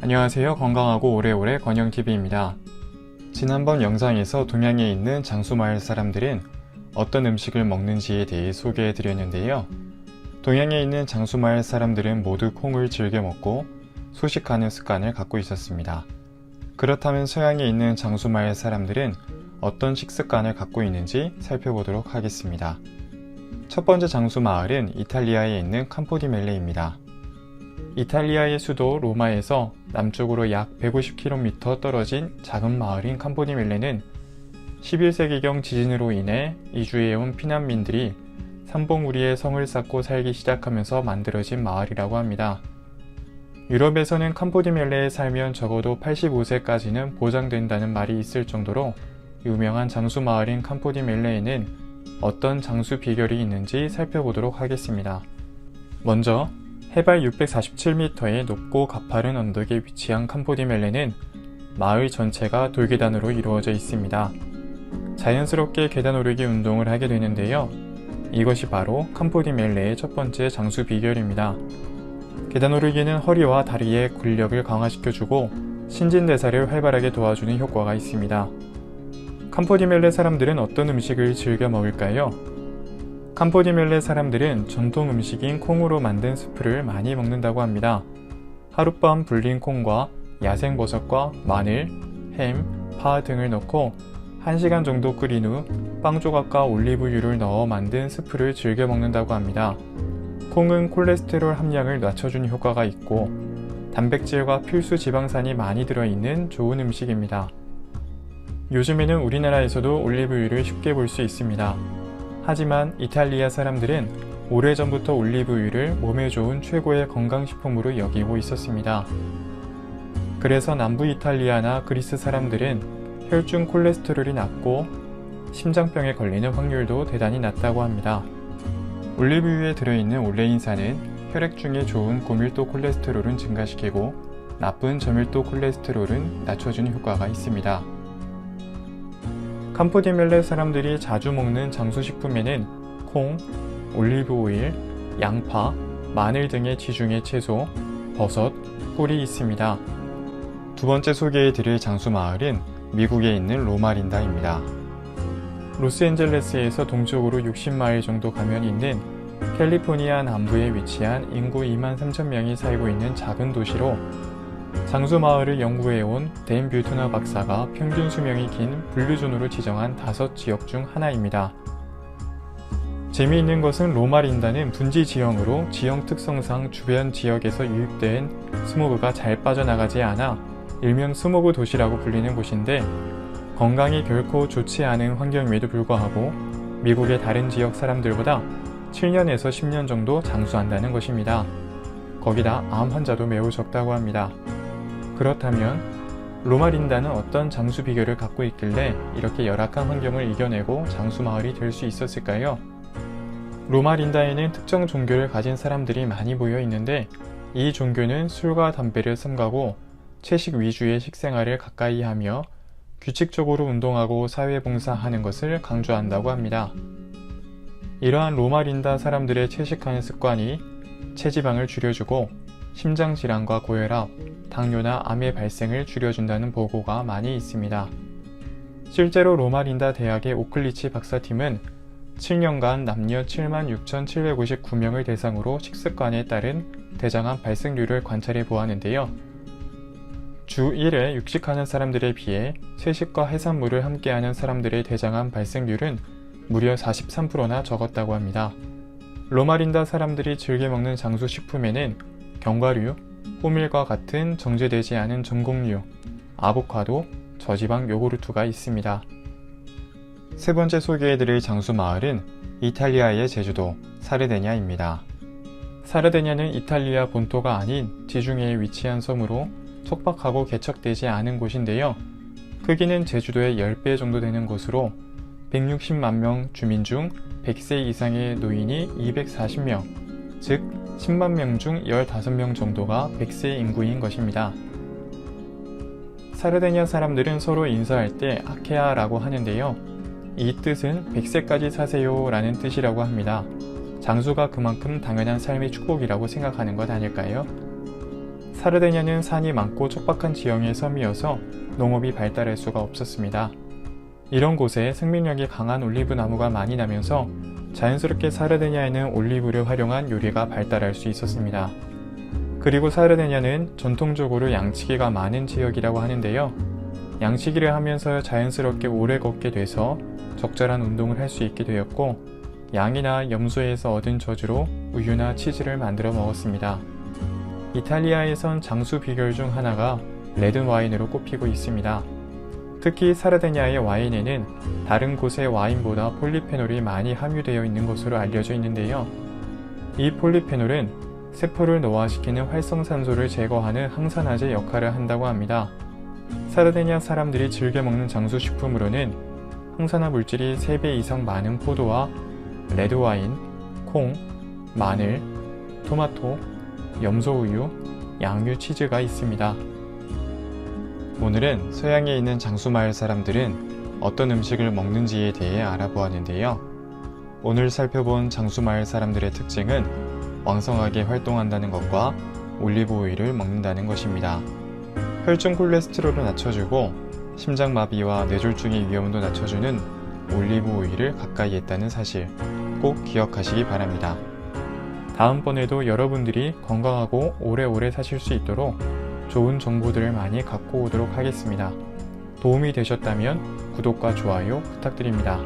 안녕하세요. 건강하고 오래오래 건영TV입니다. 지난번 영상에서 동양에 있는 장수마을 사람들은 어떤 음식을 먹는지에 대해 소개해 드렸는데요. 동양에 있는 장수마을 사람들은 모두 콩을 즐겨 먹고 소식하는 습관을 갖고 있었습니다. 그렇다면 서양에 있는 장수마을 사람들은 어떤 식습관을 갖고 있는지 살펴보도록 하겠습니다. 첫 번째 장수마을은 이탈리아에 있는 캄포디멜레입니다. 이탈리아의 수도 로마에서 남쪽으로 약 150km 떨어진 작은 마을인 캄포디멜레는 11세기경 지진으로 인해 이주해온 피난민들이 산봉우리에 성을 쌓고 살기 시작하면서 만들어진 마을이라고 합니다. 유럽에서는 캄포디멜레에 살면 적어도 85세까지는 보장된다는 말이 있을 정도로 유명한 장수마을인 캄포디멜레에는 어떤 장수 비결이 있는지 살펴보도록 하겠습니다. 먼저 해발 647m의 높고 가파른 언덕에 위치한 캄포디멜레는 마을 전체가 돌계단으로 이루어져 있습니다. 자연스럽게 계단 오르기 운동을 하게 되는데요. 이것이 바로 캄포디멜레의 첫 번째 장수 비결입니다. 계단 오르기는 허리와 다리의 근력을 강화시켜주고 신진대사를 활발하게 도와주는 효과가 있습니다. 캄포디멜레 사람들은 어떤 음식을 즐겨 먹을까요? 캄포디멜레 사람들은 전통 음식인 콩으로 만든 스프를 많이 먹는다고 합니다. 하룻밤 불린 콩과 야생버섯과 마늘, 햄, 파 등을 넣고 1시간 정도 끓인 후 빵 조각과 올리브유를 넣어 만든 스프를 즐겨 먹는다고 합니다. 콩은 콜레스테롤 함량을 낮춰주는 효과가 있고 단백질과 필수 지방산이 많이 들어있는 좋은 음식입니다. 요즘에는 우리나라에서도 올리브유를 쉽게 볼 수 있습니다. 하지만 이탈리아 사람들은 오래전부터 올리브유를 몸에 좋은 최고의 건강식품으로 여기고 있었습니다. 그래서 남부 이탈리아나 그리스 사람들은 혈중 콜레스테롤이 낮고 심장병에 걸리는 확률도 대단히 낮다고 합니다. 올리브유에 들어있는 올레인산은 혈액 중에 좋은 고밀도 콜레스테롤은 증가시키고 나쁜 저밀도 콜레스테롤은 낮춰주는 효과가 있습니다. 캄포디멜레 사람들이 자주 먹는 장수식품에는 콩, 올리브오일, 양파, 마늘 등의 지중해 채소, 버섯, 꿀이 있습니다. 두 번째 소개해드릴 장수마을은 미국에 있는 로마린다입니다. 로스앤젤레스에서 동쪽으로 60마일 정도 가면 있는 캘리포니아 남부에 위치한 인구 23,000명이 살고 있는 작은 도시로 장수마을을 연구해온 댄 뷰트너 박사가 평균 수명이 긴 블루존으로 지정한 5지역 중 하나입니다. 재미있는 것은 로마린다는 분지 지형으로 지형 특성상 주변 지역에서 유입된 스모그가 잘 빠져나가지 않아 일명 스모그 도시라고 불리는 곳인데 건강이 결코 좋지 않은 환경임에도 불구하고 미국의 다른 지역 사람들보다 7년에서 10년 정도 장수한다는 것입니다. 거기다 암 환자도 매우 적다고 합니다. 그렇다면 로마린다는 어떤 장수 비결을 갖고 있길래 이렇게 열악한 환경을 이겨내고 장수마을이 될 수 있었을까요? 로마린다에는 특정 종교를 가진 사람들이 많이 모여 있는데 이 종교는 술과 담배를 삼가고 채식 위주의 식생활을 가까이 하며 규칙적으로 운동하고 사회봉사하는 것을 강조한다고 합니다. 이러한 로마린다 사람들의 채식하는 습관이 체지방을 줄여주고 심장질환과 고혈압, 당뇨나 암의 발생을 줄여준다는 보고가 많이 있습니다. 실제로 로마린다 대학의 오클리치 박사팀은 7년간 남녀 76,759명을 대상으로 식습관에 따른 대장암 발생률을 관찰해 보았는데요. 주 1회 육식하는 사람들에 비해 채식과 해산물을 함께하는 사람들의 대장암 발생률은 무려 43%나 적었다고 합니다. 로마린다 사람들이 즐겨 먹는 장수식품에는 견과류, 호밀과 같은 정제되지 않은 전곡류, 아보카도, 저지방 요구르트가 있습니다. 세 번째 소개해드릴 장수마을은 이탈리아의 제주도 사르데냐입니다. 사르데냐는 이탈리아 본토가 아닌 지중해에 위치한 섬으로 척박하고 개척되지 않은 곳인데요. 크기는 제주도의 10배 정도 되는 곳으로 160만 명 주민 중 100세 이상의 노인이 240명, 즉 10만 명 중 15명 정도가 100세 인구인 것입니다. 사르데냐 사람들은 서로 인사할 때 아케아라고 하는데요. 이 뜻은 100세까지 사세요 라는 뜻이라고 합니다. 장수가 그만큼 당연한 삶의 축복이라고 생각하는 것 아닐까요? 사르데냐는 산이 많고 척박한 지형의 섬이어서 농업이 발달할 수가 없었습니다. 이런 곳에 생명력이 강한 올리브 나무가 많이 나면서 자연스럽게 사르데냐에는 올리브를 활용한 요리가 발달할 수 있었습니다. 그리고 사르데냐는 전통적으로 양치기가 많은 지역이라고 하는데요. 양치기를 하면서 자연스럽게 오래 걷게 돼서 적절한 운동을 할 수 있게 되었고, 양이나 염소에서 얻은 저주로 우유나 치즈를 만들어 먹었습니다. 이탈리아에선 장수 비결 중 하나가 레드 와인으로 꼽히고 있습니다. 특히 사르데냐의 와인에는 다른 곳의 와인보다 폴리페놀이 많이 함유되어 있는 것으로 알려져 있는데요. 이 폴리페놀은 세포를 노화시키는 활성산소를 제거하는 항산화제 역할을 한다고 합니다. 사르데냐 사람들이 즐겨 먹는 장수식품으로는 항산화 물질이 3배 이상 많은 포도와 레드와인, 콩, 마늘, 토마토, 염소우유, 양유 치즈가 있습니다. 오늘은 서양에 있는 장수마을 사람들은 어떤 음식을 먹는지에 대해 알아보았는데요. 오늘 살펴본 장수마을 사람들의 특징은 왕성하게 활동한다는 것과 올리브 오일을 먹는다는 것입니다. 혈중 콜레스테롤을 낮춰주고 심장마비와 뇌졸중의 위험도 낮춰주는 올리브 오일을 가까이 했다는 사실 꼭 기억하시기 바랍니다. 다음번에도 여러분들이 건강하고 오래오래 사실 수 있도록 좋은 정보들을 많이 갖고 오도록 하겠습니다. 도움이 되셨다면 구독과 좋아요 부탁드립니다.